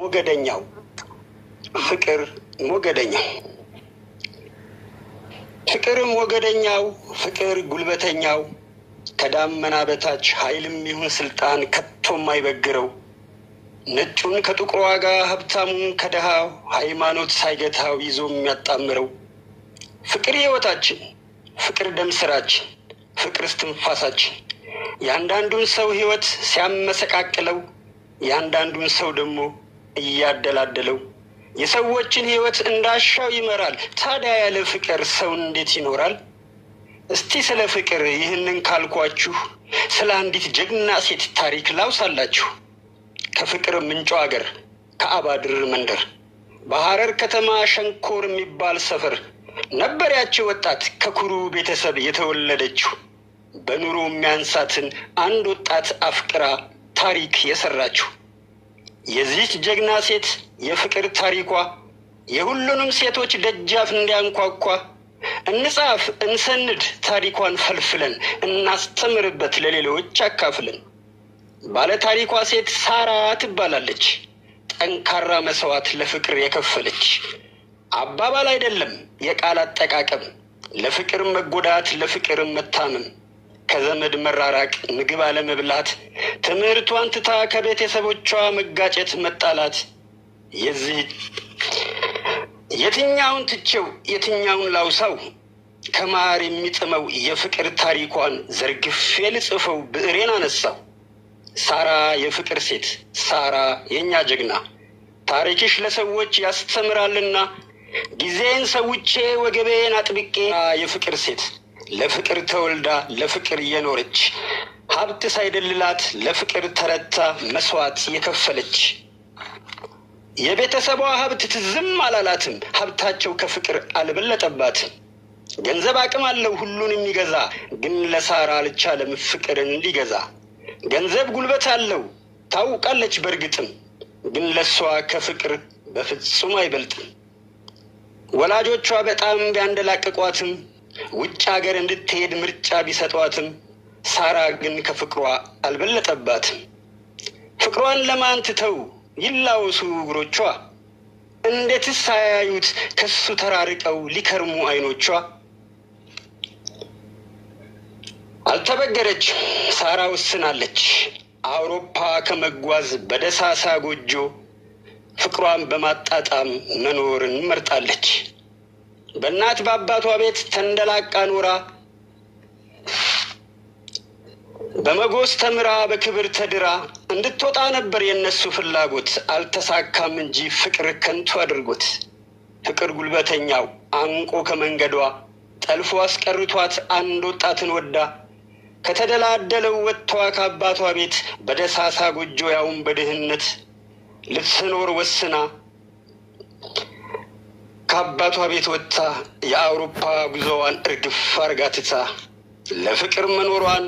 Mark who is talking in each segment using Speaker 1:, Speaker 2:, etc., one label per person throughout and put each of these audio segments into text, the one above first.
Speaker 1: ሞገደኛው ፍቅር ሞገደኛው ፍቅር ሞገደኛው ፍቅር ጉልበተኛው ከዳመና በታች ኃይልም ይሁን ስልጣን ከቶም አይበግረው ነጩን ከጥቁሩ ዋጋ ሀብታሙን ከደሃው ሃይማኖት ሳይገታው ይዞ የሚያጣምረው ፍቅር ህይወታችን ፍቅር ደም ስራችን ፍቅር እስትንፋሳችን ያንዳንዱን ሰው ህይወት ሲያመሰቃቅለው ያንዳንዱን ሰው ደግሞ እያደላደለው የሰዎችን ህይወት እንዳሻው ይመራል ታዲያ ያለ ፍቅር ሰው እንዴት ይኖራል እስቲ ስለ ፍቅር ይህንን ካልኳችሁ ስለ አንዲት ጀግና ሴት ታሪክ ላውሳላችሁ ከፍቅር ምንጩ ሀገር ከአባድር መንደር በሐረር ከተማ ሸንኮር የሚባል ሰፈር ነበር ያቺ ወጣት ከኩሩ ቤተሰብ የተወለደችው በኑሮ የሚያንሳትን አንድ ወጣት አፍቅራ ታሪክ የሰራችው የዚህ ጀግና ሴት የፍቅር ታሪኳ የሁሉንም ሴቶች ደጃፍ እንዲያንኳኳ እንጻፍ እንሰንድ ታሪኳን ፈልፍለን እናስተምርበት ለሌሎች አካፍለን ባለ ታሪኳ ሴት ሳራ ትባላለች ጠንካራ መስዋዕት ለፍቅር የከፈለች አባባል አይደለም የቃል አጠቃቀም ለፍቅር መጎዳት ለፍቅር መታመም ከዘመድ መራራቅ ምግብ አለመብላት ትምህርቷን ትታ ከቤተሰቦቿ መጋጨት መጣላት የትኛውን ትቼው የትኛውን ላውሳው ከማር የሚጥመው የፍቅር ታሪኳን ዘርግፌ ልጽፈው ብዕሬን አነሳው ሳራ የፍቅር ሴት ሳራ የኛ ጀግና ታሪክሽ ለሰዎች ያስተምራልና ጊዜን ሰውቼ ወገቤን አጥብቄ የፍቅር ሴት ለፍቅር ተወልዳ ለፍቅር የኖረች ሀብት ሳይደልላት ለፍቅር ተረታ መስዋዕት የከፈለች የቤተሰቧ ሀብት ትዝም አላላትም ሀብታቸው ከፍቅር አልበለጠባትም ገንዘብ አቅም አለው ሁሉን የሚገዛ ግን ለሳራ አልቻለም ፍቅርን ሊገዛ ገንዘብ ጉልበት አለው ታውቃለች በርግጥም ግን ለሷ ከፍቅር በፍጹም አይበልጥም ወላጆቿ በጣም ቢያንደላቀቋትም ውጭ ሀገር እንድትሄድ ምርጫ ቢሰጧትም ሳራ ግን ከፍቅሯ አልበለጠባትም ፍቅሯን ለማን ትተው ይላወሱ እግሮቿ እንዴትስ ሳያዩት ከሱ ተራርቀው ሊከርሙ አይኖቿ አልተበገረች ሳራ ወስናለች አውሮፓ ከመጓዝ በደሳሳ ጎጆ ፍቅሯን በማጣጣም መኖርን መርጣለች በእናት በአባቷ ቤት ተንደላቃ ኖራ በመጎስ ተምራ በክብር ተድራ እንድትወጣ ነበር የነሱ ፍላጎት አልተሳካም እንጂ ፍቅር ከንቱ አድርጎት ፍቅር ጉልበተኛው አንቆ ከመንገዷ ጠልፎ አስቀርቷት አንድ ወጣትን ወዳ ከተደላደለው ወጥቷ ከአባቷ ቤት በደሳሳ ጎጆ ያውን በድህነት ልትኖር ወስና ከአባቷ ቤት ወጥታ የአውሮፓ ጉዞዋን እርግፍ አርጋ ትታ ለፍቅር መኖሯን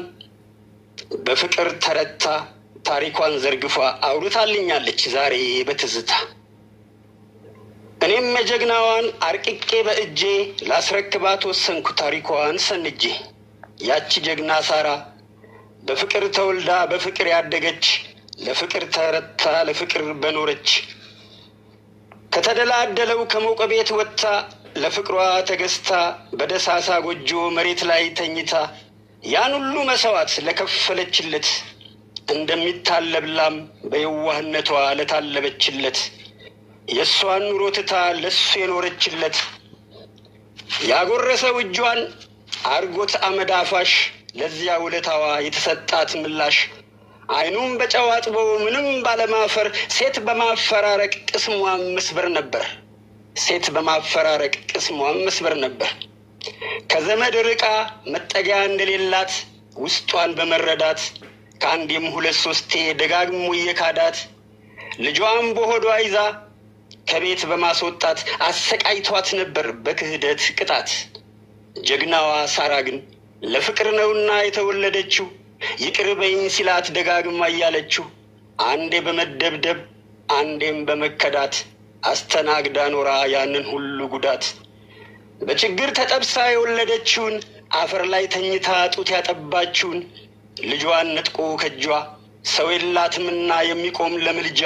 Speaker 1: በፍቅር ተረታ ታሪኳን ዘርግፋ አውርታልኛለች ዛሬ በትዝታ እኔም የጀግናዋን አርቅቄ በእጄ ላስረክባት ወሰንኩ ታሪኳን ሰንጄ ያቺ ጀግና ሳራ በፍቅር ተወልዳ በፍቅር ያደገች ለፍቅር ተረታ ለፍቅር በኖረች ከተደላደለው ከሞቀ ቤት ወጥታ ለፍቅሯ ተገዝታ በደሳሳ ጎጆ መሬት ላይ ተኝታ ያን ሁሉ መስዋዕት ለከፈለችለት እንደሚታለብላም በየዋህነቷ ለታለበችለት የሷን ኑሮ ትታ ለሱ የኖረችለት ያጎረሰው እጇን አርጎት አመዳፋሽ ለዚያ ውለታዋ የተሰጣት ምላሽ አይኑም በጨው አጥቦ ምንም ባለማፈር ሴት በማፈራረቅ ቅስሟን መስበር ነበር ሴት በማፈራረቅ ቅስሟን መስበር ነበር ከዘመድ ርቃ መጠጊያ እንደሌላት ውስጧን በመረዳት ከአንዴም ሁለት ሶስቴ ደጋግሞ የካዳት ልጇን በሆዷ ይዛ ከቤት በማስወጣት አሰቃይቷት ነበር በክህደት ቅጣት ጀግናዋ ሳራ ግን ለፍቅር ነውና የተወለደችው ይቅር በይኝ ሲላት ደጋግማ ያለችው አንዴ በመደብደብ አንዴም በመከዳት አስተናግዳ ኖራ ያንን ሁሉ ጉዳት በችግር ተጠብሳ የወለደችውን አፈር ላይ ተኝታ ጡት ያጠባችውን ልጇን ነጥቆ ከጇ ሰው የላትምና የሚቆም ለምልጃ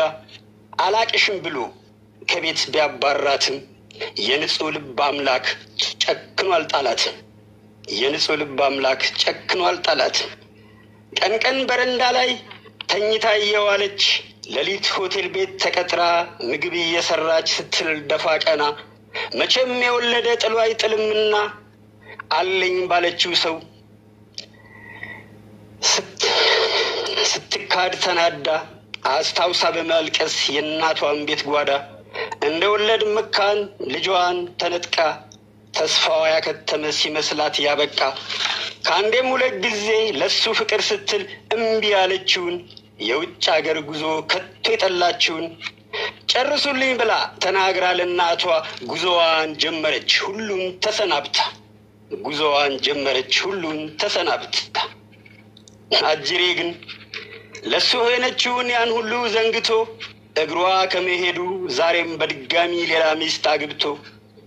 Speaker 1: አላቅሽም ብሎ ከቤት ቢያባራትም የንጹህ ልብ አምላክ ጨክኗል ጣላትም። የንጹህ ልብ አምላክ ጨክኗል ጣላትም። ቀን ቀን በረንዳ ላይ ተኝታ እየዋለች ሌሊት ሆቴል ቤት ተቀጥራ ምግብ እየሰራች ስትል ደፋ ቀና መቼም የወለደ ጥሎ አይጥልምና አለኝ ባለችው ሰው ስትካድ ተናዳ አስታውሳ በማልቀስ የእናቷን ቤት ጓዳ እንደወለድ መካን ልጇን ተነጥቃ ተስፋዋ ያከተመ ሲመስላት ያበቃ ካንዴም ሁለት ጊዜ ለሱ ፍቅር ስትል እምቢ ያለችውን የውጭ አገር ጉዞ ከቶ የጠላችውን ጨርሱልኝ ብላ ተናግራ ለእናቷ ጉዞዋን ጀመረች ሁሉን ተሰናብታ። ጉዞዋን ጀመረች ሁሉን ተሰናብታ። አጅሬ ግን ለሱ ሆነችውን ያን ሁሉ ዘንግቶ እግሯ ከመሄዱ ዛሬም በድጋሚ ሌላ ሚስት አግብቶ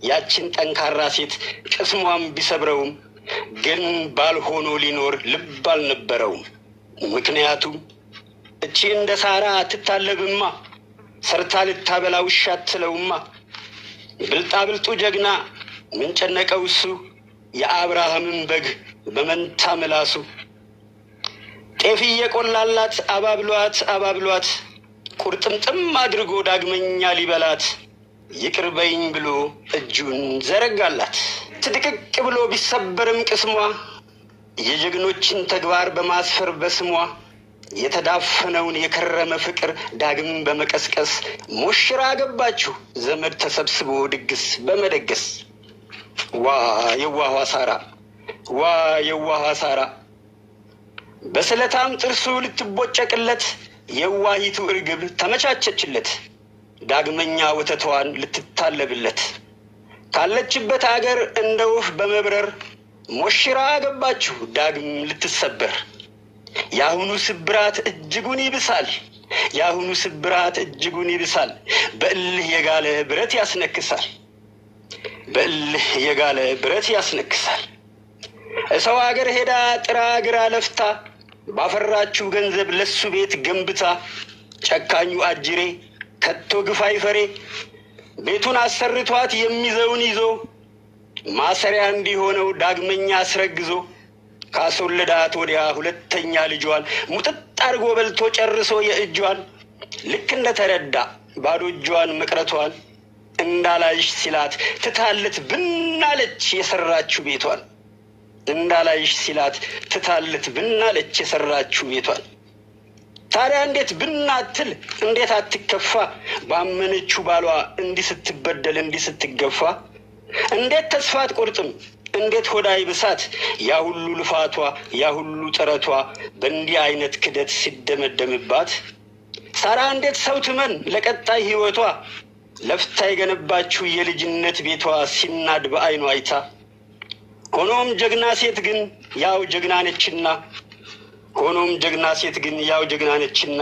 Speaker 1: ያችን ጠንካራ ሴት ቅስሟም ቢሰብረውም ግን ባልሆኖ ሊኖር ልብ አልነበረውም። ምክንያቱም እቺ እንደ ሳራ ትታለብማ ሰርታ ልታበላ ውሻ አትለውማ። ብልጣ ብልጡ ጀግና ምን ጨነቀው እሱ የአብርሃምን በግ በመንታ ምላሱ። ጤፍ እየቆላላት አባብሏት ቁርጥምጥም አድርጎ ዳግመኛ ሊበላት ይቅር በይኝ ብሎ እጁን ዘረጋላት። ትድቅቅ ብሎ ቢሰበርም ቅስሟ የጀግኖችን ተግባር በማስፈር በስሟ የተዳፈነውን የከረመ ፍቅር ዳግም በመቀስቀስ ሙሽራ ገባችሁ ዘመድ ተሰብስቦ ድግስ በመደገስ። ዋ የዋሃ ሳራ በስለታም ጥርሱ ልትቦጨቅለት የዋሂቱ እርግብ ተመቻቸችለት ዳግመኛ ወተቷን ልትታለብለት። ካለችበት አገር እንደ ወፍ በመብረር ሙሽራ ገባችሁ ዳግም ልትሰበር። ያሁኑ ስብራት እጅጉን ይብሳል በእልህ የጋለ ብረት ያስነክሳል። እሰው አገር ሄዳ ጥራ ግራ ለፍታ ባፈራችሁ ገንዘብ ለሱ ቤት ገንብታ ጨካኙ አጅሬ ከቶ ግፋይ ፈሬ ቤቱን አሰርቷት የሚዘውን ይዞ ማሰሪያ እንዲሆነው ዳግመኛ አስረግዞ ካስወለዳት ወዲያ ሁለተኛ ልጇን ሙጥጥ አርጎ በልቶ ጨርሶ የእጇን ልክ እንደተረዳ ባዶ እጇን መቅረቷን እንዳላይሽ ሲላት ትታለት ብናለች የሰራችሁ ቤቷን። ታዲያ እንዴት ብናትል እንዴት አትከፋ ባመነችው ባሏ እንዲህ ስትበደል እንዲህ ስትገፋ። እንዴት ተስፋ አትቆርጥም እንዴት ሆዳይ ብሳት ያ ሁሉ ልፋቷ ያ ሁሉ ጥረቷ በእንዲህ አይነት ክደት ሲደመደምባት። ሳራ እንዴት ሰው ትመን ለቀጣይ ህይወቷ ለፍታ የገነባችው የልጅነት ቤቷ ሲናድ በአይኗ አይታ። ሆኖም ጀግና ሴት ግን ያው ጀግና ነችና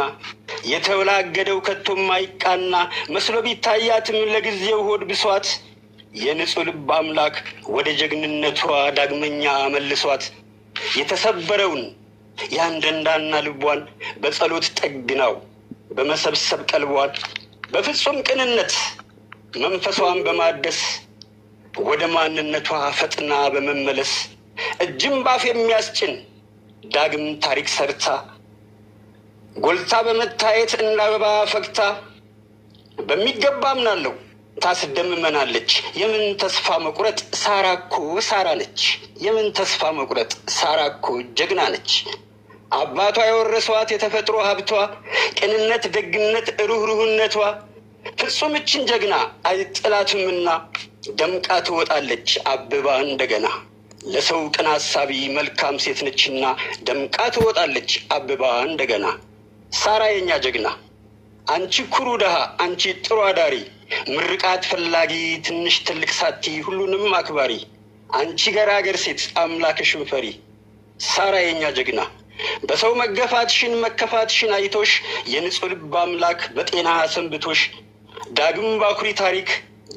Speaker 1: የተወላገደው ከቶም አይቃና መስሎ ቢታያትም ለጊዜው ሆድ ብሷት የንጹህ ልብ አምላክ ወደ ጀግንነቷ ዳግመኛ መልሷት። የተሰበረውን ያን ደንዳና ልቧን በጸሎት ጠግናው በመሰብሰብ ቀልቧን በፍጹም ቅንነት መንፈሷን በማደስ ወደ ማንነቷ ፈጥና በመመለስ እጅም ባፍ የሚያስጭን ዳግም ታሪክ ሰርታ ጎልታ በመታየት እንዳበባ ፈክታ በሚገባ አምናለሁ ታስደምመናለች። የምን ተስፋ መቁረጥ ሳራኮ ሳራ ነች። ሳራኮ ጀግና ነች። አባቷ የወረሷት የተፈጥሮ ሀብቷ ቅንነት፣ ደግነት፣ ሩህሩህነቷ ፍጹም እችን ጀግና አይጥላትምና ደምቃ ትወጣለች አብባ እንደገና። ለሰው ቅን አሳቢ መልካም ሴት ነችና ደምቃ ትወጣለች አብባ እንደገና። ሳራ የኛ ጀግና አንቺ ኩሩ ደሃ አንቺ ጥሩ አዳሪ ምርቃት ፈላጊ ትንሽ ትልቅ ሳቲ ሁሉንም አክባሪ አንቺ ገራገር ሴት አምላክሽን ፈሪ። ሳራ የኛ ጀግና በሰው መከፋትሽን አይቶሽ የንጹህ ልብ አምላክ በጤና ሰንብቶሽ ዳግም ባኩሪ ታሪክ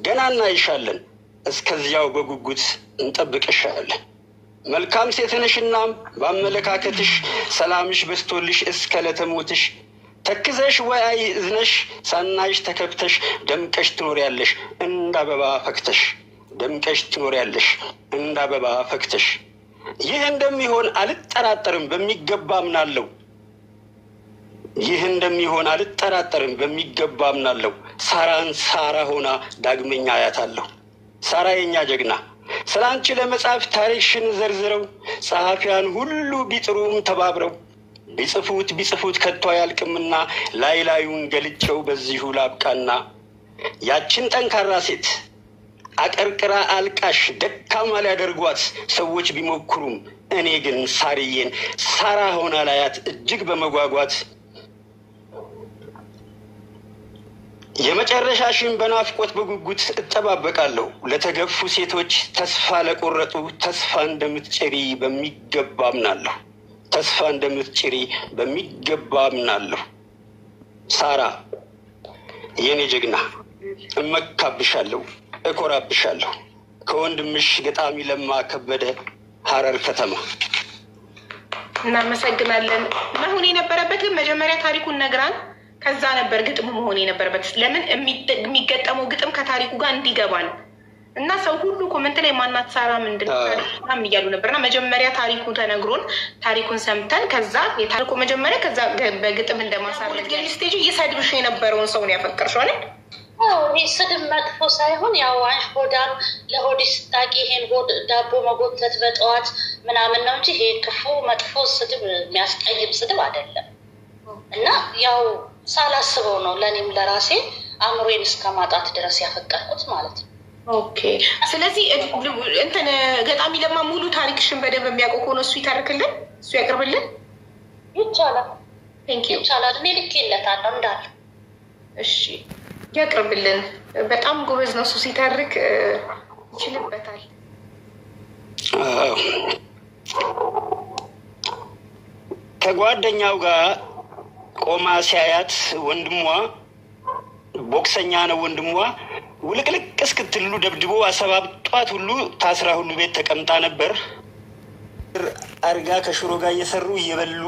Speaker 1: ገና እናይሻለን እስከዚያው በጉጉት እንጠብቅሻለን። መልካም ሴት ነሽና በአመለካከትሽ ሰላምሽ በስቶልሽ እስከ ለተሞትሽ ተክዘሽ ወይ አይዝነሽ ሳናሽ ተከብተሽ ደምቀሽ ትኖሪያለሽ እንደ አበባ ፈክተሽ ደምቀሽ ትኖሪያለሽ እንደ አበባ ፈክተሽ። ይህ እንደሚሆን አልጠራጠርም በሚገባ አምናለሁ። ይህ እንደሚሆን አልጠራጠርም በሚገባ አምናለሁ። ሳራን ሳራ ሆና ዳግመኛ አያታለሁ። ሳራ የኛ ጀግና ስላንቺ ለመጻፍ ታሪክሽን ዘርዝረው ጸሐፊያን ሁሉ ቢጥሩም ተባብረው ቢጽፉት ከቶ አያልቅምና ላይ ላዩን ገልጨው በዚሁ ላብቃና ያችን ጠንካራ ሴት አቀርቅራ አልቃሽ ደካማ ሊያደርጓት ሰዎች ቢሞክሩም እኔ ግን ሳርዬን ሳራ ሆና ላያት እጅግ በመጓጓት የመጨረሻሽን በናፍቆት በጉጉት እጠባበቃለሁ። ለተገፉ ሴቶች ተስፋ ለቆረጡ ተስፋ እንደምትጭሪ በሚገባ አምናለሁ። ተስፋ እንደምትጭሪ በሚገባ አምናለሁ። ሳራ የኔ ጀግና እመካብሻለሁ፣ እኮራብሻለሁ። ከወንድምሽ ገጣሚ ለማ ከበደ ሐረር ከተማ።
Speaker 2: እናመሰግናለን። መሆን የነበረበት ግን መጀመሪያ ታሪኩን ነግራን ከዛ ነበር ግጥሙ መሆን የነበረበት። ለምን የሚገጠመው ግጥም ከታሪኩ ጋር እንዲገባን እና ሰው ሁሉ ኮመንት ላይ ማናት ሳራ ምንድነው እያሉ ነበርና መጀመሪያ ታሪኩ ተነግሮን ታሪኩን ሰምተን ከዛ የታሪኩ መጀመሪያ ከዛ በግጥም እንደማሳረግ ስቴጅ እየሰድብሽ የነበረውን ሰውን ያፈቀርሽው አይደል?
Speaker 3: ይህ ስድብ መጥፎ ሳይሆን ያው አንቺ ሆዳም ለሆድሽ ስታቂ ይሄን ሆድ ዳቦ መጎተት በጠዋት ምናምን ነው እንጂ ይሄ ክፉ መጥፎ ስድብ የሚያስቀይም ስድብ አይደለም። እና ያው ሳላስበው ነው ለኔም ለራሴ አእምሮዬን እስከማጣት ድረስ ያፈቀርኩት ማለት ነው።
Speaker 2: ኦኬ ስለዚህ እንትን ገጣሚ ለማ ሙሉ ታሪክሽን በደንብ የሚያውቀው ከሆነ እሱ ይታርክልን፣ እሱ ያቀርብልን
Speaker 3: ይቻላል።
Speaker 2: ቴንክ ዩ
Speaker 3: ይቻላል። እኔ ልኬለታለሁ እንዳለ።
Speaker 2: እሺ ያቀርብልን። በጣም ጎበዝ ነው እሱ ሲታርክ ይችልበታል።
Speaker 1: ከጓደኛው ጋር ቆማ ሲያያት ወንድሟ ቦክሰኛ ነው ወንድሟ ውልቅልቅ እስክትሉ ደብድቦ አሰባብጧት ሁሉ ታስራ ሁሉ ቤት ተቀምጣ ነበር። አርጋ ከሽሮ ጋር እየሰሩ እየበሉ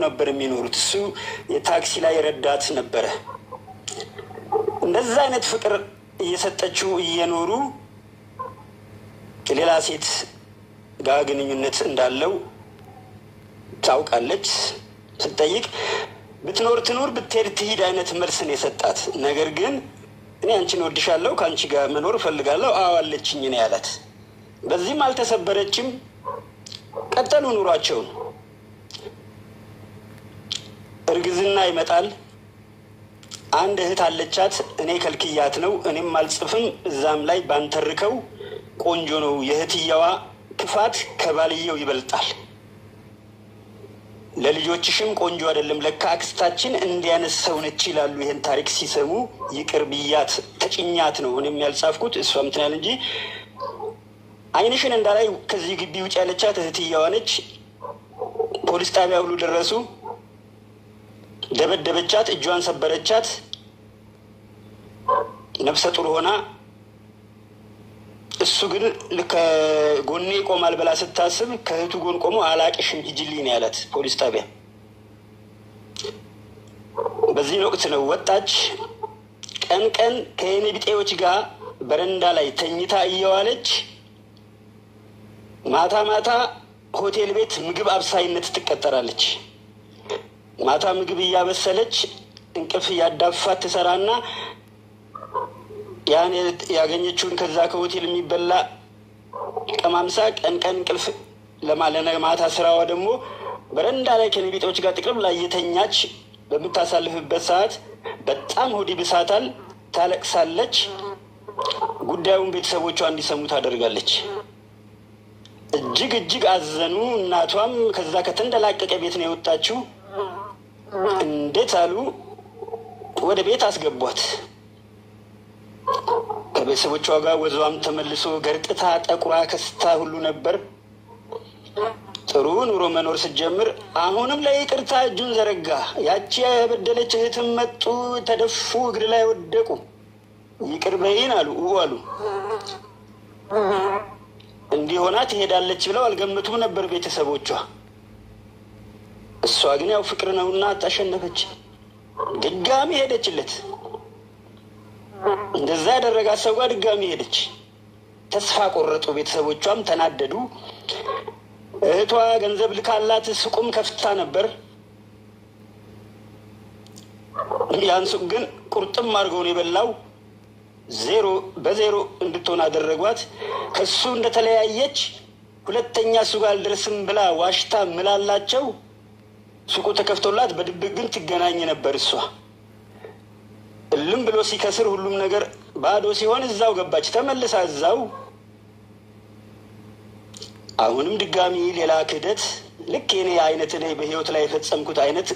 Speaker 1: ነበር የሚኖሩት። እሱ የታክሲ ላይ ረዳት ነበረ። እንደዛ አይነት ፍቅር እየሰጠችው እየኖሩ ሌላ ሴት ጋር ግንኙነት እንዳለው ታውቃለች። ስትጠይቅ ብትኖር ትኖር ብትሄድ ትሂድ አይነት መልስን የሰጣት። ነገር ግን እኔ አንቺን ወድሻለሁ ከአንቺ ጋር መኖር እፈልጋለሁ አዋለችኝ ነው ያላት። በዚህም አልተሰበረችም። ቀጠሉ ኑሯቸውን። እርግዝና ይመጣል። አንድ እህት አለቻት። እኔ ከልክያት ነው እኔም አልጽፍም እዛም ላይ ባንተርከው ቆንጆ ነው። የእህትየዋ ክፋት ከባልየው ይበልጣል። ለልጆችሽም ቆንጆ አይደለም ለካ አክስታችን እንዲያነስ ሰው ነች ይላሉ። ይሄን ታሪክ ሲሰሙ ይቅር ብያት ተጭኛት ነው እኔም ያልጻፍኩት እሷም ትናል እንጂ አይንሽን እንዳላይ ከዚህ ግቢ ውጭ ያለቻት እህትየዋ ነች። ፖሊስ ጣቢያ ሁሉ ደረሱ። ደበደበቻት፣ እጇን ሰበረቻት። ነፍሰ ጡር ሆና እሱ ግን ከጎኔ ቆማል ብላ ስታስብ ከእህቱ ጎን ቆሞ አላቅሽም ሂጂልኝ ያላት ፖሊስ ጣቢያ። በዚህ ወቅት ነው ወጣች። ቀን ቀን ከየኔ ቢጤዎች ጋር በረንዳ ላይ ተኝታ እየዋለች ማታ ማታ ሆቴል ቤት ምግብ አብሳይነት ትቀጠራለች። ማታ ምግብ እያበሰለች እንቅልፍ እያዳፋት ትሰራና ያን ያገኘችውን ከዛ ከሆቴል የሚበላ ቀማምሳ ቀን ቀን እንቅልፍ ለማለነ ማታ ስራዋ ደግሞ በረንዳ ላይ ከነቢጦች ጋር ጥቅም ላይ የተኛች በምታሳልፍበት ሰዓት በጣም ሆድ ይብሳታል፣ ታለቅሳለች። ጉዳዩን ቤተሰቦቿ እንዲሰሙ ታደርጋለች። እጅግ አዘኑ። እናቷም ከዛ ከተንደላቀቀ ቤት ነው የወጣችው። እንዴት አሉ ወደ ቤት አስገቧት። ከቤተሰቦቿ ጋር ወዟም ተመልሶ ገርጥታ ጠቁራ ከስታ ሁሉ ነበር። ጥሩ ኑሮ መኖር ስትጀምር አሁንም ለይቅርታ እጁን ዘረጋ። ያቺ የበደለች እህትም መጡ፣ ተደፉ፣ እግር ላይ ወደቁ። ይቅር በይን አሉ። እንዲሆና ትሄዳለች ብለው አልገመቱም ነበር ቤተሰቦቿ። እሷ ግን ያው ፍቅር ነውና ታሸነፈች። ድጋሚ ሄደችለት። እንደዛ ያደረጋት ሰው ጋር ድጋሚ ሄደች። ተስፋ ቆረጡ። ቤተሰቦቿም ተናደዱ። እህቷ ገንዘብ ልካላት ሱቁም ከፍታ ነበር። ያን ሱቅ ግን ቁርጥም አድርገውን የበላው በዜሮ እንድትሆን አደረጓት። ከሱ እንደተለያየች ሁለተኛ እሱ ጋር አልደርስም ብላ ዋሽታ ምላላቸው ሱቁ ተከፍቶላት በድብቅ ግን ትገናኝ ነበር። እሷ እልም ብሎ ሲከስር ሁሉም ነገር ባዶ ሲሆን እዛው ገባች። ተመልሳ እዛው አሁንም ድጋሚ ሌላ ክህደት፣ ልክ የኔ አይነት እኔ በህይወት ላይ የፈጸምኩት አይነት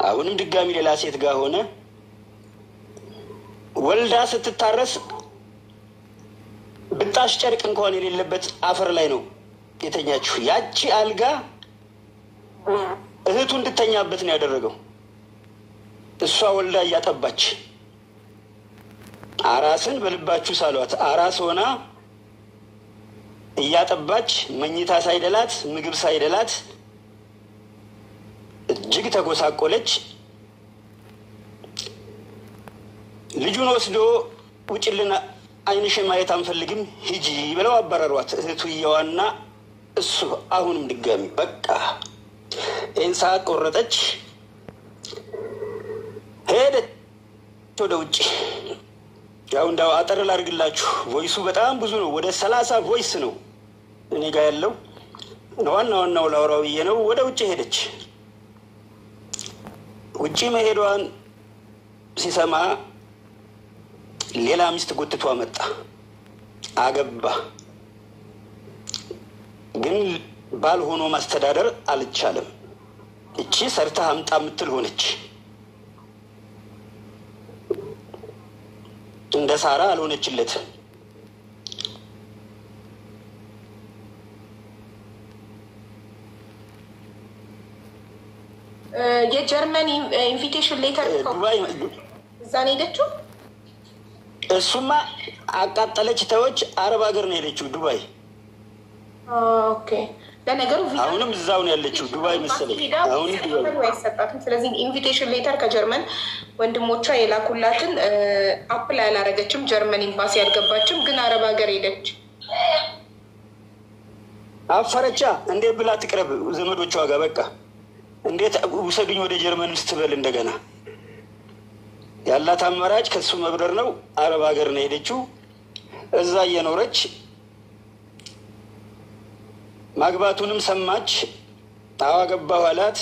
Speaker 1: አሁንም ድጋሚ ሌላ ሴት ጋር ሆነ። ወልዳ ስትታረስ ብጣሽ ጨርቅ እንኳን የሌለበት አፈር ላይ ነው የተኛችው። ያቺ አልጋ እህቱ እንድተኛበት ነው ያደረገው። እሷ ወልዳ እያጠባች አራስን በልባችሁ ሳሏት። አራስ ሆና እያጠባች መኝታ ሳይደላት ምግብ ሳይደላት እጅግ ተጎሳቆለች። ልጁን ወስዶ ውጭልና አይንሽን ማየት አንፈልግም ሂጂ ብለው አባረሯት። እህቱየዋና እሱ አሁንም ድጋሚ በቃ ይህን ሰዓት ቆረጠች። ሄደች ወደ ውጭ። ያው እንዳው አጠር ላድርግላችሁ፣ ቮይሱ በጣም ብዙ ነው። ወደ 30 ቮይስ ነው እኔ ጋር ያለው። ዋናው ላውራው ብዬ ነው። ወደ ውጭ ሄደች። ውጭ መሄዷን ሲሰማ ሌላ ሚስት ጎትቷ መጣ፣ አገባ። ግን ባል ሆኖ ማስተዳደር አልቻለም። እቺ ሰርታ አምጣ የምትል ሆነች። እንደ ሳራ አልሆነችለትም።
Speaker 2: የጀርመን ኢንቪቴሽን ሌተር
Speaker 1: ዱባይ
Speaker 2: እዛ ነው ሄደችው።
Speaker 1: እሱማ አቃጠለች፣ ተወች። አረብ ሀገር ነው ሄደችው፣ ዱባይ።
Speaker 2: ኦኬ። ለነገሩ
Speaker 1: አሁንም እዛው ነው ያለችው፣ ዱባይ መሰለኝ። አሁን ዱባይ
Speaker 2: አይሰጣትም። ስለዚህ ኢንቪቴሽን ሌተር ከጀርመን ወንድሞቿ የላኩላትን አፕላይ አላረገችም። ጀርመን ኤምባሲ አልገባችም፣ ግን አረብ ሀገር ሄደች።
Speaker 1: አፈረቻ። እንዴት ብላ ትቅረብ ዘመዶቿ ጋር? በቃ እንዴት ውሰዱኝ ወደ ጀርመን ውስጥ ትበል? እንደገና ያላት አማራጭ ከሱ መብረር ነው። አረብ ሀገር ነው ሄደችው። እዛ እየኖረች ማግባቱንም ሰማች። አገባሁ አላት።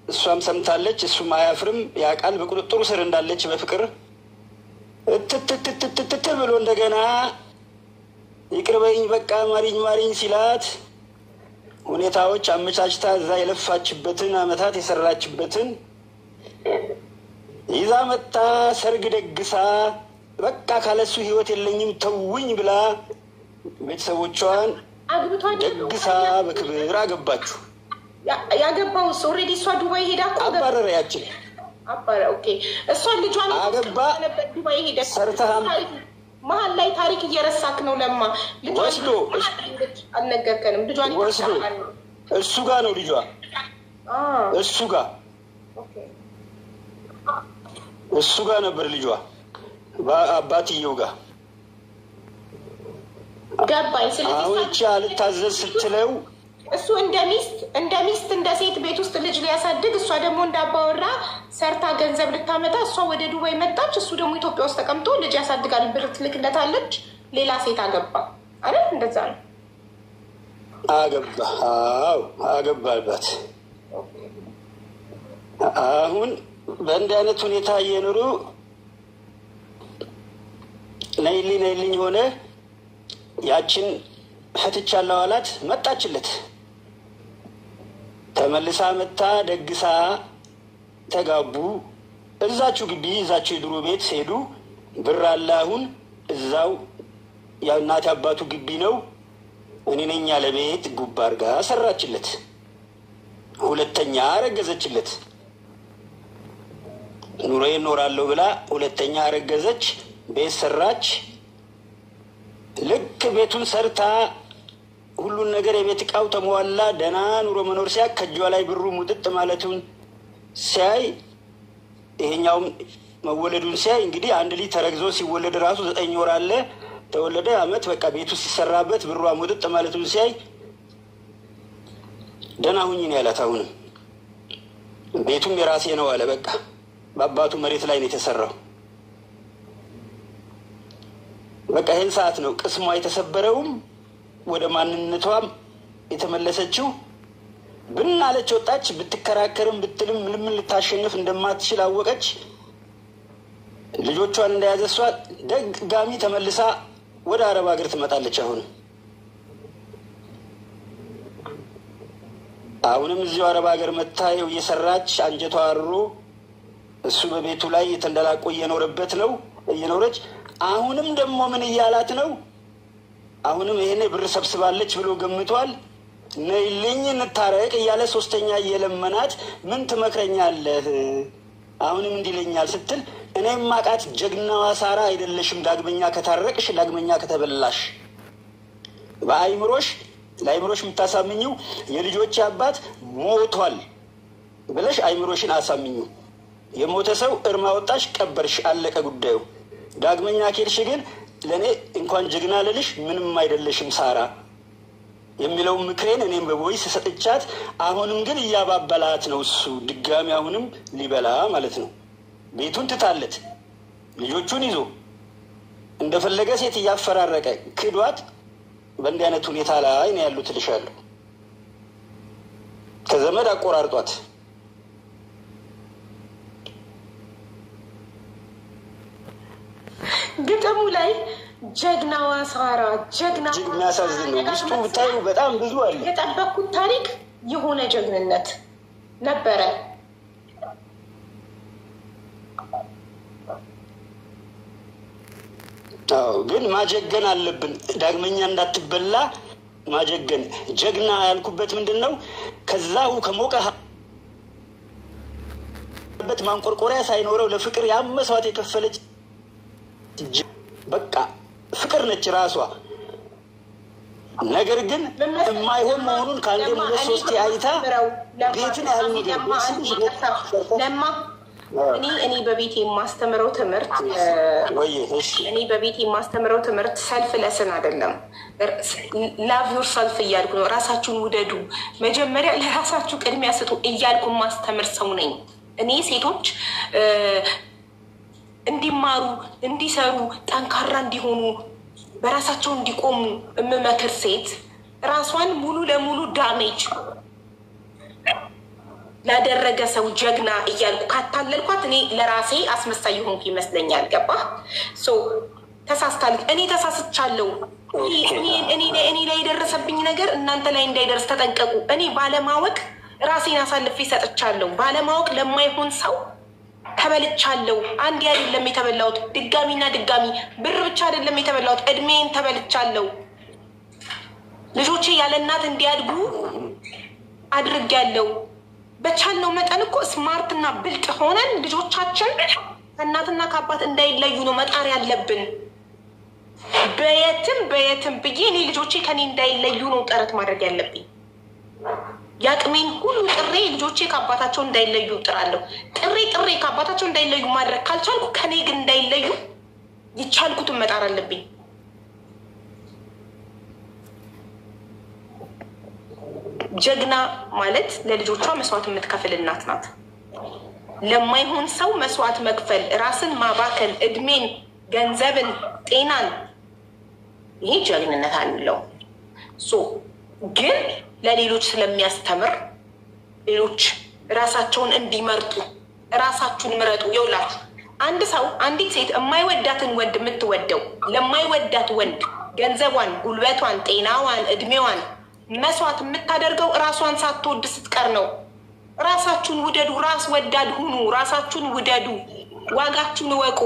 Speaker 1: እሷም ሰምታለች። እሱም አያፍርም፣ ያውቃል በቁጥጥሩ ስር እንዳለች በፍቅር እትትትትትት ብሎ እንደገና ይቅርበኝ በቃ ማሪኝ ሲላት ሁኔታዎች አመቻችታ እዛ የለፋችበትን አመታት የሰራችበትን ይዛ መጣ። ሰርግ ደግሳ በቃ ካለሱ ህይወት የለኝም ተውኝ ብላ ቤተሰቦቿን ደግሳ በክብር አገባችሁ።
Speaker 2: ያገባውስ ኦልሬዲ እሷ ዱባይ ሄዳ
Speaker 1: አባረረ። ያችን
Speaker 2: አባረ። ኦኬ። እሷ ልጇን
Speaker 1: አገባ
Speaker 2: ዱባይ ሄደ።
Speaker 1: ሰርተሃም
Speaker 2: መሀል ላይ ታሪክ እየረሳክ ነው። ለማ
Speaker 1: ወስዶ
Speaker 2: አልነገርከንም። ልጇን
Speaker 1: ወስዶ እሱ ጋር ነው ልጇ፣ እሱ ጋር ነበር ልጇ፣ አባትየው ጋር
Speaker 2: ገባኝ።
Speaker 1: አሁን እቺ አልታዘዝ ስትለው
Speaker 2: እሱ እንደ ሚስት እንደ ሴት ቤት ውስጥ ልጅ ሊያሳድግ፣ እሷ ደግሞ እንዳባወራ ሰርታ ገንዘብ ልታመጣ፣ እሷ ወደ ዱባይ መጣች። እሱ ደግሞ ኢትዮጵያ ውስጥ ተቀምጦ ልጅ ያሳድጋል፣ ብር ትልክለታለች። ሌላ ሴት አገባ አይደል? እንደዛ ነው።
Speaker 1: አገባ። አዎ አገባባት። አሁን በእንዲህ አይነት ሁኔታ እየኖሩ ነይልኝ ሆነ። ያችን ፈትቻለሁ አላት። መጣችለት። ተመልሳ መታ ደግሳ ተጋቡ። እዛችሁ ግቢ እዛችሁ የድሮ ቤት ሄዱ። ብር አለ። አሁን እዛው የእናት አባቱ ግቢ ነው። እኔ ነኝ ያለ ቤት ጉባ አድርጋ ሰራችለት። ሁለተኛ አረገዘችለት። ኑሮዬ እኖራለሁ ብላ ሁለተኛ አረገዘች። ቤት ሰራች። ልክ ቤቱን ሰርታ ሁሉን ነገር የቤት እቃው ተሟላ፣ ደህና ኑሮ መኖር ሲያክ ከእጇ ላይ ብሩ ሙጥጥ ማለቱን ሲያይ ይሄኛውም መወለዱን ሲያይ እንግዲህ አንድ ልጅ ተረግዞ ሲወለድ ራሱ 9 ወር አለ ተወለደ አመት በቃ ቤቱ ሲሰራበት ብሯ ሞጥጥ ማለቱን ሲያይ ደህና ሁኚ ነው ያላት። አሁንም ቤቱም የራሴ ነው አለ። በቃ በአባቱ መሬት ላይ ነው የተሰራው። በቃ ይሄን ሰዓት ነው ቅስሟ የተሰበረውም ወደ ማንነቷም የተመለሰችው። ብናለች ወጣች። ብትከራከርም ብትልም ምንም ልታሸንፍ እንደማትችል አወቀች። ልጆቿን እንደያዘሷ ደጋሚ ተመልሳ ወደ አረብ ሀገር ትመጣለች። አሁንም እዚሁ አረብ ሀገር መታየው እየሰራች አንጀቷ አርሮ እሱ በቤቱ ላይ የተንደላቆ እየኖረች አሁንም ደግሞ ምን እያላት ነው? አሁንም ይሄኔ ብር ሰብስባለች ብሎ ገምቷል። ነይልኝ እንታረቅ እያለ ሶስተኛ እየለመናት ምን ትመክረኛለህ? አሁንም እንዲለኛል ስትል እኔም ማቃት ጀግናዋ ሳራ አይደለሽም? ዳግመኛ ከታረቅሽ ዳግመኛ ከተበላሽ ለአይምሮሽ የምታሳምኝው የልጆች አባት ሞቷል ብለሽ አይምሮሽን አሳምኙ። የሞተ ሰው እርማ ወጣሽ ቀበርሽ፣ አለቀ ጉዳዩ። ዳግመኛ ኬድሽ ግን ለእኔ እንኳን ጀግና ልልሽ ምንም አይደለሽም ሳራ የሚለው ምክሬን እኔም በቦይስ ሰጥቻት፣ አሁንም ግን እያባበላት ነው እሱ ድጋሚ አሁንም ሊበላ ማለት ነው። ቤቱን ትታለት ልጆቹን ይዞ እንደፈለገ ሴት እያፈራረቀ ክዷት በእንዲህ አይነት ሁኔታ ላይ ነው ያሉት እልሻለሁ። ከዘመድ አቆራርጧት
Speaker 2: ግጥሙ ላይ ጀግናዋ ሳራ ጀግናዋ
Speaker 1: የሚያሳዝን ነው። ውስጡ ብታዩ በጣም ብዙ አለ።
Speaker 2: የጠበቅኩት ታሪክ የሆነ ጀግንነት ነበረ።
Speaker 1: ግን ማጀገን አለብን። ዳግመኛ እንዳትበላ ማጀገን። ጀግና ያልኩበት ምንድን ነው? ከዛው ከሞቀበት ማንቆርቆሪያ ሳይኖረው ለፍቅር ያመሷት የከፈለች በቃ ፍቅር ነች ራሷ። ነገር ግን የማይሆን መሆኑን ከአንዴም 2-3 አይታ ቤትን ያህል
Speaker 2: እኔ በቤት የማስተምረው ትምህርት ሰልፍ ለስን አይደለም። ላቭ ዩር ሰልፍ እያልኩ ነው። ራሳችሁን ውደዱ፣ መጀመሪያ ለራሳችሁ ቅድሚያ ስጡ እያልኩ ማስተምር ሰው ነኝ። እኔ ሴቶች እንዲማሩ፣ እንዲሰሩ፣ ጠንካራ እንዲሆኑ፣ በራሳቸው እንዲቆሙ እምመክር ሴት ራሷን ሙሉ ለሙሉ ዳሜጅ ላደረገ ሰው ጀግና እያልኩ ካታለልኳት እኔ ለራሴ አስመሳይ ሆንኩ ይመስለኛል። ገባ? ተሳስታለች። እኔ ተሳስቻለሁ። እኔ ላይ የደረሰብኝ ነገር እናንተ ላይ እንዳይደርስ ተጠንቀቁ። እኔ ባለማወቅ ራሴን አሳልፌ ሰጥቻለሁ። ባለማወቅ ለማይሆን ሰው ተበልቻለሁ። አንድ አይደለም የተበላሁት፣ ድጋሚና ድጋሚ። ብር ብቻ አይደለም የተበላሁት፣ እድሜን ተበልቻለሁ። ልጆቼ ያለ እናት እንዲያድጉ አድርጌያለሁ። በቻልነው መጠን እኮ ስማርት እና ብልጥ ሆነን ልጆቻችን ከእናትና ከአባት እንዳይለዩ ነው መጣር ያለብን። በየትም ብዬ እኔ ልጆቼ ከኔ እንዳይለዩ ነው ጥረት ማድረግ ያለብኝ። ያቅሜን ሁሉ ጥሬ ልጆቼ ከአባታቸው እንዳይለዩ ጥራለሁ። ጥሬ ከአባታቸው እንዳይለዩ ማድረግ ካልቻልኩ ከኔ ግን እንዳይለዩ ይቻልኩትን መጣር አለብኝ። ጀግና ማለት ለልጆቿ መስዋዕት የምትከፍል እናት ናት። ለማይሆን ሰው መስዋዕት መክፈል፣ ራስን ማባከል፣ እድሜን፣ ገንዘብን፣ ጤናን፣ ይሄ ጀግንነት አንለው። ግን ለሌሎች ስለሚያስተምር ሌሎች ራሳቸውን እንዲመርጡ ራሳችሁን ምረጡ። ይውላችሁ አንድ ሰው አንዲት ሴት የማይወዳትን ወንድ የምትወደው ለማይወዳት ወንድ ገንዘቧን፣ ጉልበቷን፣ ጤናዋን፣ እድሜዋን መስዋዕት የምታደርገው ራሷን ሳትወድ ስትቀር ነው። ራሳችሁን ውደዱ። ራስ ወዳድ ሁኑ። ራሳችሁን ውደዱ። ዋጋችሁን እወቁ።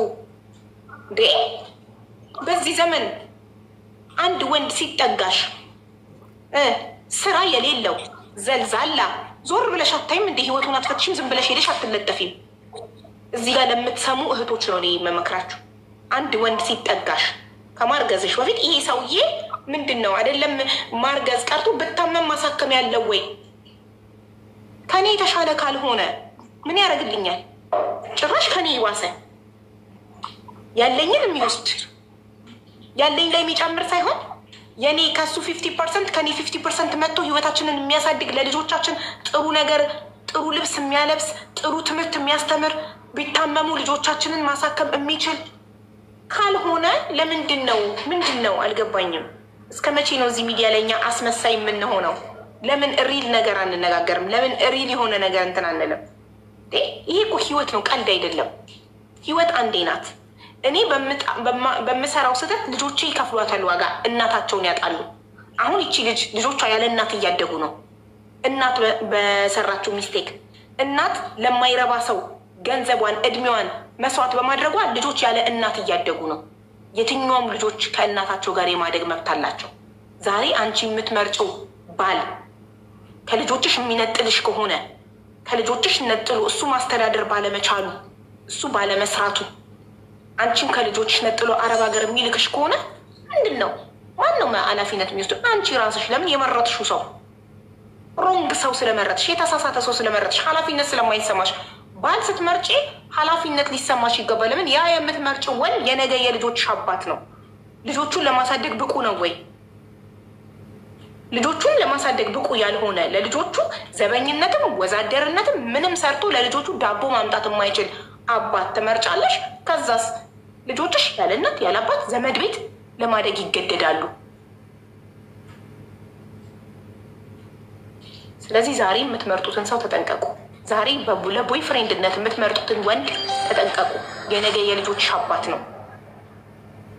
Speaker 2: በዚህ ዘመን አንድ ወንድ ሲጠጋሽ ስራ የሌለው ዘልዛላ ዞር ብለሽ አታይም እንደ ህይወቱን አትፈትሽም? ዝም ብለሽ ሄደሽ አትለጠፊም? እዚህ ጋር ለምትሰሙ እህቶች ነው እኔ መመክራችሁ። አንድ ወንድ ሲጠጋሽ ከማርገዝሽ በፊት ይሄ ሰውዬ ምንድን ነው አይደለም ማርገዝ ቀርቶ ብታመም ማሳከም ያለው ወይ ከኔ የተሻለ ካልሆነ ምን ያደርግልኛል? ጭራሽ ከኔ ይዋሰ ያለኝን የሚወስድ ያለኝ ላይ የሚጨምር ሳይሆን የኔ ከሱ 50% ከኔ 50% መጥቶ ህይወታችንን የሚያሳድግ ለልጆቻችን ጥሩ ነገር ጥሩ ልብስ የሚያለብስ ጥሩ ትምህርት የሚያስተምር ቢታመሙ ልጆቻችንን ማሳከም የሚችል ካልሆነ ለምንድን ነው አልገባኝም። እስከ መቼ ነው እዚህ ሚዲያ ላይ እኛ አስመሳይ የምንሆነው? ለምን ሪል ነገር አንነጋገርም? ለምን ሪል የሆነ ነገር እንትን አንልም? ይሄ እኮ ህይወት ነው፣ ቀልድ አይደለም። ህይወት አንዴ ናት። እኔ በምሰራው ስህተት ልጆቼ ይከፍሏታል ዋጋ፣ እናታቸውን ያጣሉ። አሁን ይቺ ልጆቿ ያለ እናት እያደጉ ነው። እናት በሰራችው ሚስቴክ እናት ለማይረባ ሰው ገንዘቧን እድሜዋን መስዋዕት በማድረጓ ልጆች ያለ እናት እያደጉ ነው። የትኛውም ልጆች ከእናታቸው ጋር የማደግ መብት አላቸው። ዛሬ አንቺ የምትመርጪው ባል ከልጆችሽ የሚነጥልሽ ከሆነ ከልጆችሽ ነጥሎ እሱ ማስተዳደር ባለመቻሉ እሱ ባለመስራቱ አንቺም ከልጆችሽ ነጥሎ አረብ ሀገር የሚልክሽ ከሆነ ምንድን ነው? ማነው ኃላፊነት የሚወስዱ? አንቺ ራስሽ። ለምን የመረጥሽው ሰው ሮንግ ሰው ስለመረጥሽ፣ የተሳሳተ ሰው ስለመረጥሽ፣ ኃላፊነት ስለማይሰማሽ ባል ስትመርጪ ኃላፊነት ሊሰማሽ ይገባል። ለምን? ያ የምትመርጪው ወንድ የነገ የልጆችሽ አባት ነው። ልጆቹን ለማሳደግ ብቁ ነው ወይ? ልጆቹን ለማሳደግ ብቁ ያልሆነ ለልጆቹ ዘበኝነትም ወዛደርነትም ምንም ሰርቶ ለልጆቹ ዳቦ ማምጣት የማይችል አባት ትመርጫለሽ። ከዛስ ልጆችሽ ያለ እናት ያለ አባት ዘመድ ቤት ለማደግ ይገደዳሉ። ስለዚህ ዛሬ የምትመርጡትን ሰው ተጠንቀቁ። ዛሬ ለቦይ ፍሬንድነት የምትመርጡትን ወንድ ተጠንቀቁ። የነገ የልጆችሽ አባት ነው።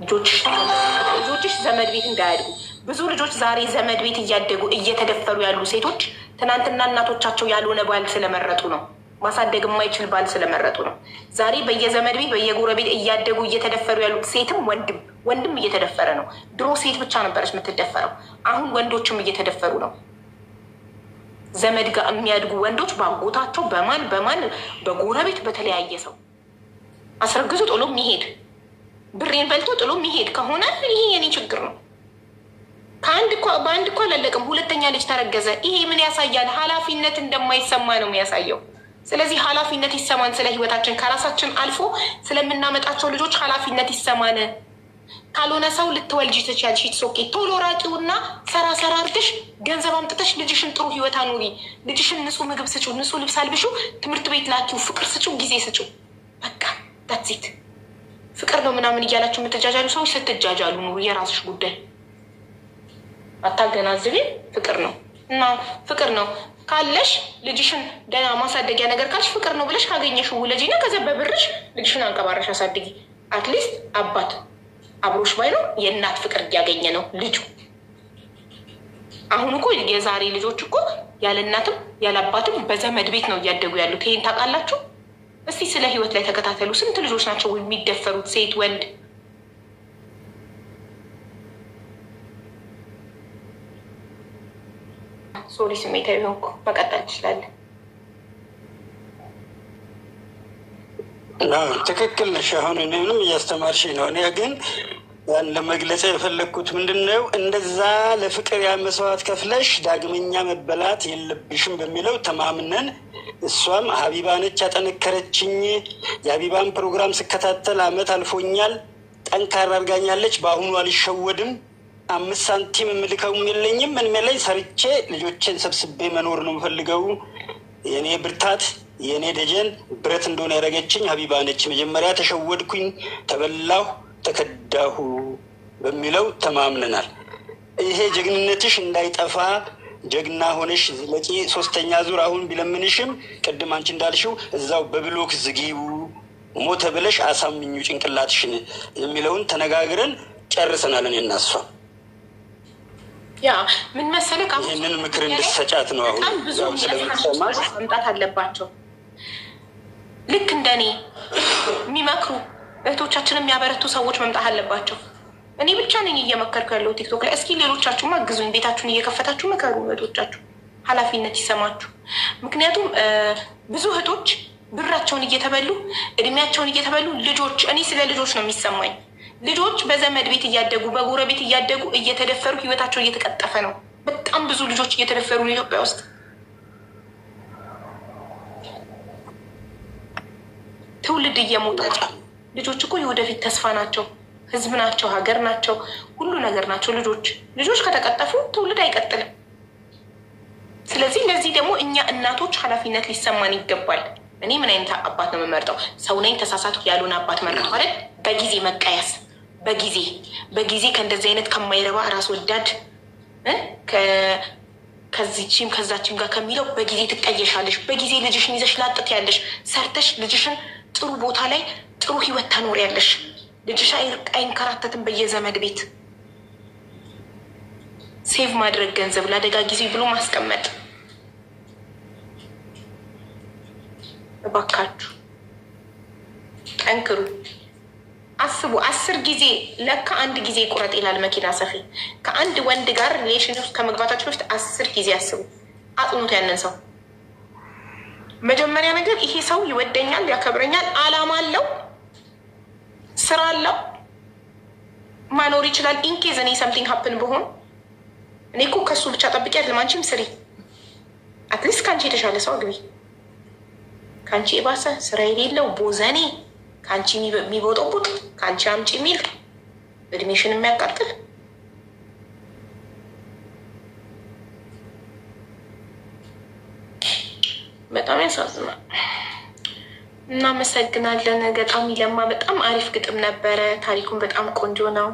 Speaker 2: ልጆችሽ ዘመድ ቤት እንዳያድጉ። ብዙ ልጆች ዛሬ ዘመድ ቤት እያደጉ እየተደፈሩ ያሉ ሴቶች ትናንትና እናቶቻቸው ያልሆነ ባል ስለመረጡ ነው። ማሳደግ የማይችል ባል ስለመረጡ ነው። ዛሬ በየዘመድ ቤት በየጎረቤት እያደጉ እየተደፈሩ ያሉት ሴትም ወንድም እየተደፈረ ነው። ድሮ ሴት ብቻ ነበረች የምትደፈረው። አሁን ወንዶችም እየተደፈሩ ነው። ዘመድ ጋር የሚያድጉ ወንዶች ባጎታቸው በማን በጎረቤት በተለያየ ሰው አስረግዞ ጥሎ የሚሄድ ብሬን በልቶ ጥሎ የሚሄድ ከሆነ ይሄ የኔ ችግር ነው። በአንድ እኮ አላለቅም። ሁለተኛ ልጅ ተረገዘ። ይሄ ምን ያሳያል? ኃላፊነት እንደማይሰማ ነው የሚያሳየው። ስለዚህ ኃላፊነት ይሰማን። ስለ ህይወታችን ከራሳችን አልፎ ስለምናመጣቸው ልጆች ኃላፊነት ይሰማን። ካልሆነ ሰው ልትወልጂ ትችያለሽ። ሶኬ ቶሎ ራቂውና ሰራ አድርገሽ ገንዘብ አምጥተሽ ልጅሽን ጥሩ ህይወት አኑሪ። ልጅሽን ንጹህ ምግብ ስጪው፣ ንጹህ ልብስ አልብሹ፣ ትምህርት ቤት ላኪው፣ ፍቅር ስጪው፣ ጊዜ ስጪው። በቃ ዳትዚት። ፍቅር ነው ምናምን እያላችሁ የምትጃጃሉ ሰዎች ስትጃጃሉ ኑሩ። የራስሽ ጉዳይ። አታገናዝቢ። ፍቅር ነው እና ፍቅር ነው ካለሽ ልጅሽን ደህና ማሳደጊያ ነገር ካልሽ ፍቅር ነው ብለሽ ካገኘሽው ውለጂና ከዛ በብርሽ ልጅሽን አንቀባረሽ አሳድጊ። አትሊስት አባት አብሮሽ ባይኖር የእናት ፍቅር እያገኘ ነው ልጁ። አሁን እኮ የዛሬ ልጆች እኮ ያለ እናትም ያለ አባትም በዘመድ ቤት ነው እያደጉ ያሉት። ይሄን ታውቃላችሁ? እስቲ ስለ ህይወት ላይ ተከታተሉ። ስንት ልጆች ናቸው የሚደፈሩት? ሴት ወንድ። ሶሪ ስሜታዊ ሆንኩ። መቀጠል ትችላለህ።
Speaker 1: ትክክል ነሽ። አሁን እኔንም እያስተማርሽ ነው። እኔ ግን ያን ለመግለጽ የፈለግኩት ምንድን ነው፣ እንደዛ ለፍቅር ያመስዋዕት ከፍለሽ ዳግመኛ መበላት የለብሽም በሚለው ተማምነን፣ እሷም ሀቢባ ነች ያጠነከረችኝ። የሀቢባን ፕሮግራም ስከታተል አመት አልፎኛል። ጠንካራ አድርጋኛለች። በአሁኑ አልሸወድም። 5 ሳንቲም የምልከውም የለኝም። ምንም የለኝ። ሰርቼ ልጆቼን ሰብስቤ መኖር ነው የምፈልገው። የእኔ ብርታት የእኔ ደጀን ብረት እንደሆነ ያደረገችኝ ሀቢባ ነች። መጀመሪያ ተሸወድኩኝ፣ ተበላሁ፣ ተከዳሁ በሚለው ተማምነናል። ይሄ ጀግንነትሽ እንዳይጠፋ ጀግና ሆነሽ ለቂ 3ኛ ዙር አሁን ቢለምንሽም ቅድም አንቺ እንዳልሽው እዛው በብሎክ ዝጊው ሞተ ብለሽ አሳምኙ ጭንቅላትሽን የሚለውን ተነጋግረን ጨርሰናል። እኔ እና እሷ
Speaker 2: ያ ምን መሰለህ
Speaker 1: ይህንን ምክር እንድትሰጫት ነው። አሁን
Speaker 2: ብዙ ስለሚሰማሽ መምጣት አለባቸው። ልክ እንደኔ የሚመክሩ እህቶቻችን የሚያበረቱ ሰዎች መምጣት አለባቸው። እኔ ብቻ ነኝ እየመከርኩ ያለው ቲክቶክ ላይ። እስኪ ሌሎቻችሁም አግዙኝ። ቤታችሁን እየከፈታችሁ መከሩ። እህቶቻችሁ ኃላፊነት ይሰማችሁ። ምክንያቱም ብዙ እህቶች ብራቸውን እየተበሉ እድሜያቸውን እየተበሉ ልጆች፣ እኔ ስለ ልጆች ነው የሚሰማኝ። ልጆች በዘመድ ቤት እያደጉ በጎረቤት እያደጉ እየተደፈሩ ህይወታቸው እየተቀጠፈ ነው። በጣም ብዙ ልጆች እየተደፈሩ ነው ኢትዮጵያ ውስጥ። ትውልድ እየሞተ ልጆች እኮ የወደፊት ተስፋ ናቸው፣ ህዝብ ናቸው፣ ሀገር ናቸው፣ ሁሉ ነገር ናቸው። ልጆች ከተቀጠፉ ትውልድ አይቀጥልም። ስለዚህ ለዚህ ደግሞ እኛ እናቶች ኃላፊነት ሊሰማን ይገባል። እኔ ምን አይነት አባት ነው የምመርጠው? ሰው ነኝ ተሳሳትኩ ያሉን አባት መርጠው ማለት በጊዜ መቀየስ፣ በጊዜ ከእንደዚህ አይነት ከማይረባ ራስ ወዳድ ከዚህም ከዛችም ጋር ከሚለው በጊዜ ትቀየሻለሽ። በጊዜ ልጅሽን ይዘሽ ላጥት ያለሽ ሰርተሽ ልጅሽን ጥሩ ቦታ ላይ ጥሩ ህይወት ታኖሪያለሽ። ልጅሽ አይንከራተትም በየዘመድ ቤት። ሴቭ ማድረግ ገንዘብ ለአደጋ ጊዜ ብሎ ማስቀመጥ። እባካችሁ ጠንክሩ፣ አስቡ። 10 ጊዜ ለካ 1 ጊዜ ቁረጥ ይላል መኪና ሰፊ። ከአንድ ወንድ ጋር ሪሌሽን ውስጥ ከመግባታችሁ በፊት 10 ጊዜ አስቡ። አጥኑት ያንን ሰው። መጀመሪያ ነገር ይሄ ሰው ይወደኛል፣ ያከብረኛል፣ አላማ አለው፣ ስራ አለው፣ ማኖር ይችላል። ኢንኬዝ እኔ ሰምቲንግ ሀፕን ብሆን እኔ እኮ ከሱ ብቻ ጠብቂ አይደለም፣ አንቺም ስሪ። አትሊስት ከአንቺ የተሻለ ሰው አግቢ። ከአንቺ የባሰ ስራ የሌለው ቦዘኔ፣ ከአንቺ የሚቦጠቡጥ፣ ከአንቺ አምጪ የሚል እድሜሽን የሚያቃጥል በጣም ያሳዝናል። እናመሰግናለን። ገጣሚ ለማ በጣም አሪፍ ግጥም ነበረ። ታሪኩን በጣም ቆንጆ ነው።